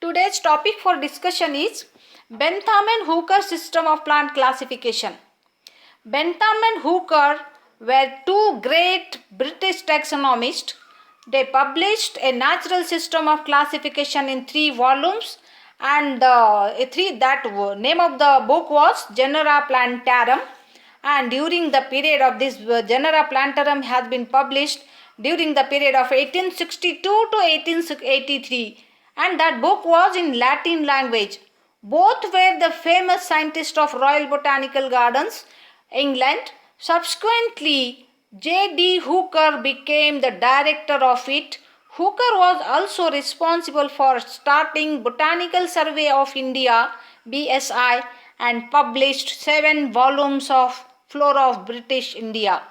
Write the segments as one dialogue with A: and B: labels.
A: Today's topic for discussion is Bentham and Hooker system of plant classification. Bentham and Hooker were two great British taxonomists. They published a natural system of classification in 3 volumes, and name of the book was Genera Plantarum. And during the period of this Genera Plantarum has been published during the period of 1862 to 1883, and that book was in Latin language. Both were the famous scientists of Royal Botanical Gardens, England. Subsequently, J.D. Hooker became the director of it. Hooker was also responsible for starting Botanical Survey of India (BSI) and published 7 volumes of Flora of British India.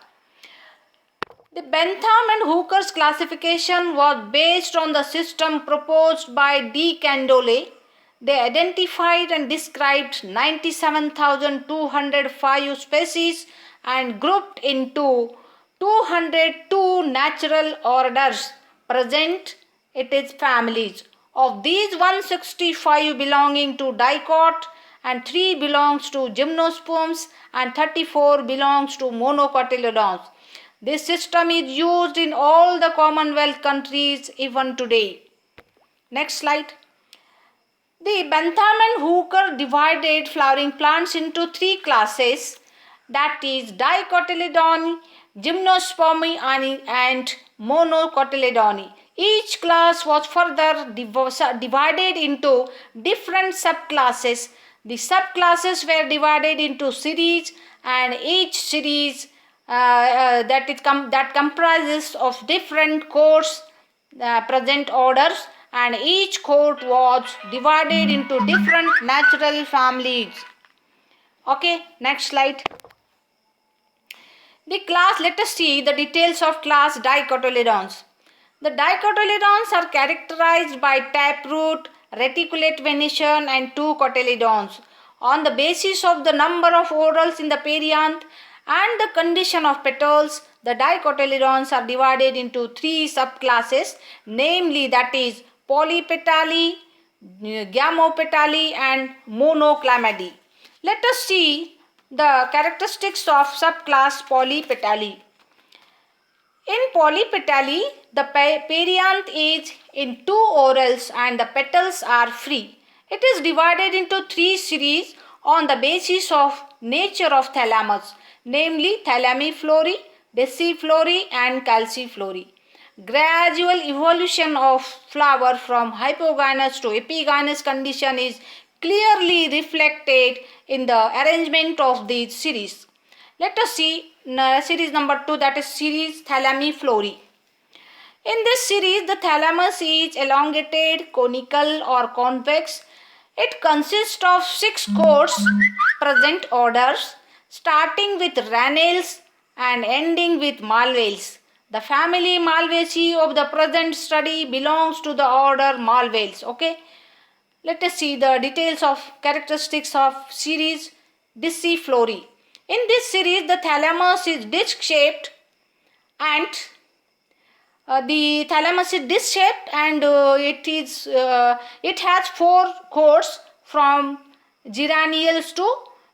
A: The Bentham and Hooker's classification was based on the system proposed by de Candolle. They identified and described 97,205 species and grouped into 202 natural orders present its families. Of these, 165 belonging to dicot and 3 belongs to gymnosperms and 34 belongs to monocotyledons. This system is used in all the Commonwealth countries even today. Next slide. The Bentham and Hooker divided flowering plants into 3 classes, that is Dicotyledone, Gymnospermy and Monocotyledone. Each class was further divided into different subclasses. The subclasses were divided into series, and each series that comprises of different courts present orders, and each court was divided into different natural families. Okay, next slide. The class, let us see the details of class Dicotyledons. The dicotyledons are characterized by taproot, reticulate venation and 2 cotyledons. On the basis of the number of whorls in the perianth and the condition of petals, the dicotyledons are divided into 3 subclasses, namely that is polypetalae, gamopetalae and monoclamidae. Let us see the characteristics of subclass polypetalae. In polypetalae, the perianth is in 2 whorls and the petals are free. It is divided into 3 series on the basis of nature of thalamus, namely Thalamiflorae, Deciflorae and Calciflorae. Gradual evolution of flower from hypogynous to epigynous condition is clearly reflected in the arrangement of these series. Let us see series number 2, that is series Thalamiflorae. In this series, the thalamus is elongated, conical or convex. It consists of 6 courts present orders, starting with Ranales and ending with Malvaceae. The family Malvaceae of the present study belongs to the order Malvaceae. Okay. Let us see the details of characteristics of series Deciflorae. In this series, the thalamus is disc-shaped and it has 4 courts from geranials to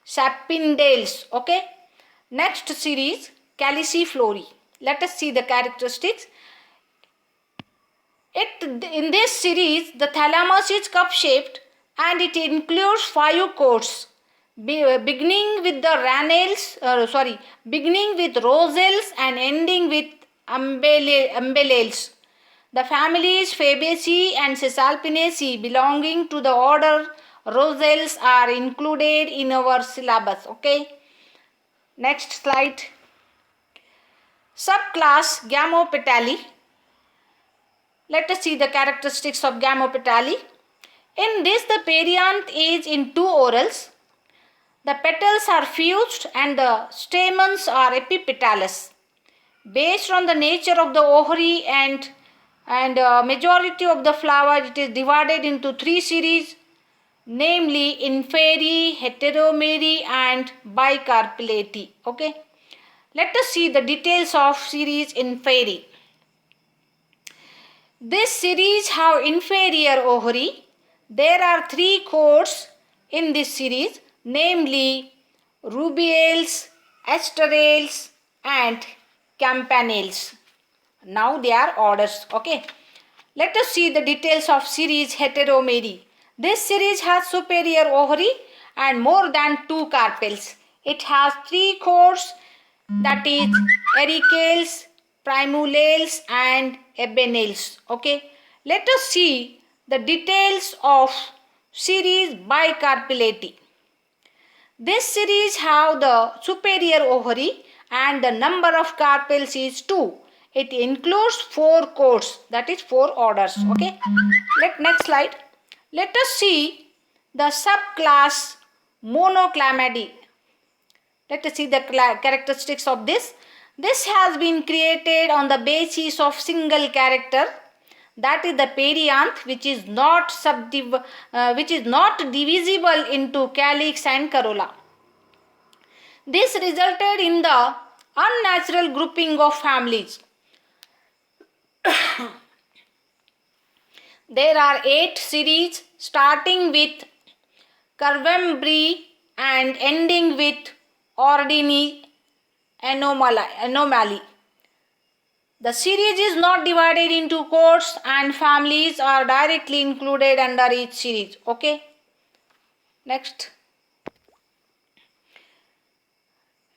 A: sapindales. Okay. Next series Calciflorae. Let us see the characteristics. In this series, the thalamus is cup-shaped and it includes 5 courts, beginning with roselles and ending with umbellales. The families Fabaceae and Caesalpinaceae belonging to the order Roselles are included in our syllabus. Okay. Next slide. Subclass Gamopetalae. Let us see the characteristics of Gamopetalae. In this, the perianth is in 2 whorls. The petals are fused and the stamens are epipetalous. Based on the nature of the ovary and majority of the flower, it is divided into 3 series, namely Inferi, Heteromeri and Bicarpellate. Okay. Let us see the details of series Inferi. This series have inferior ovary. There are three codes in this series, namely rubiales, asterales and campanales. Now they are orders. Okay. Let us see the details of series Heteromere. This series has superior ovary and more than 2 carpels. It has 3 codes, that is ericales, primulales and ebenales. Okay. Let us see the details of series Bicarpellate. This series have the superior ovary and the number of carpels is 2. It includes 4 codes, that is 4 orders. Okay. Next slide. Let us see the subclass Monoclamidae. Let us see the characteristics of this. This has been created on the basis of single character, that is the perianth, which is not divisible into calyx and corolla. This resulted in the unnatural grouping of families. There are 8 series starting with Curvembri and ending with Ordini anomaly. The series is not divided into codes and families are directly included under each series. Okay. Next.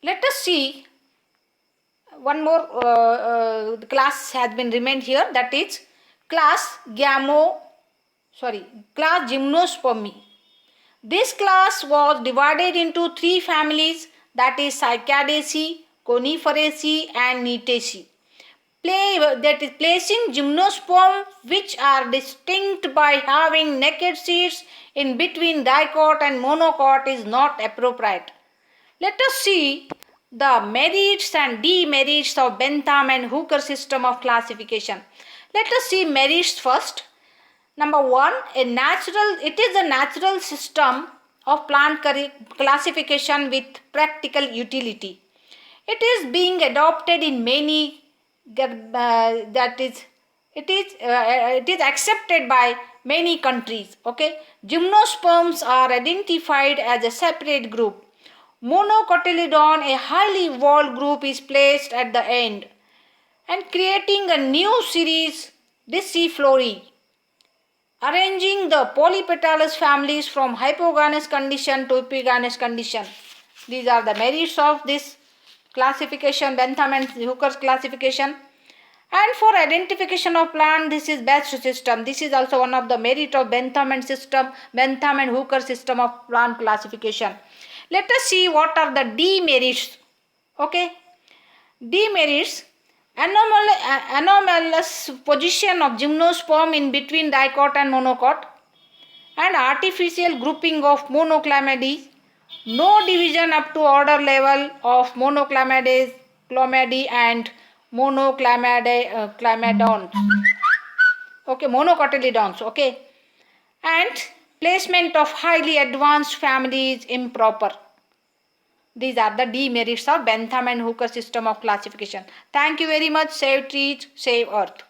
A: Let us see one more class has been remained here, that is class Gymnospermi. This class was divided into 3 families, that is Cycadaceae, Coniferaceae and Nitaceae. Placing gymnosperm which are distinct by having naked seeds in between dicot and monocot is not appropriate. Let us see the merits and demerits of Bentham and Hooker system of classification. Let us see merits first. Number 1, it is a natural system of plant classification with practical utility. It is being adopted in many it is accepted by many countries. Okay, gymnosperms are identified as a separate group. Monocotyledon, a highly evolved group, is placed at the end and creating a new series, Disciflori, arranging the polypetalous families from hypogynous condition to epigynous condition. These are the merits of this classification, Bentham and Hooker's classification. And for identification of plant, this is best system. This is also one of the merit of Bentham and Hooker system of plant classification. Let us see what are the demerits. Okay, demerits: anomalous position of gymnosperm in between dicot and monocot, and artificial grouping of Monoclamidae, no division up to order level of Monoclamidae and Monoclamidons. Okay, monocotyledons. Okay, and placement of highly advanced family is improper. These are the demerits of Bentham and Hooker system of classification. Thank you very much. Save trees, save earth.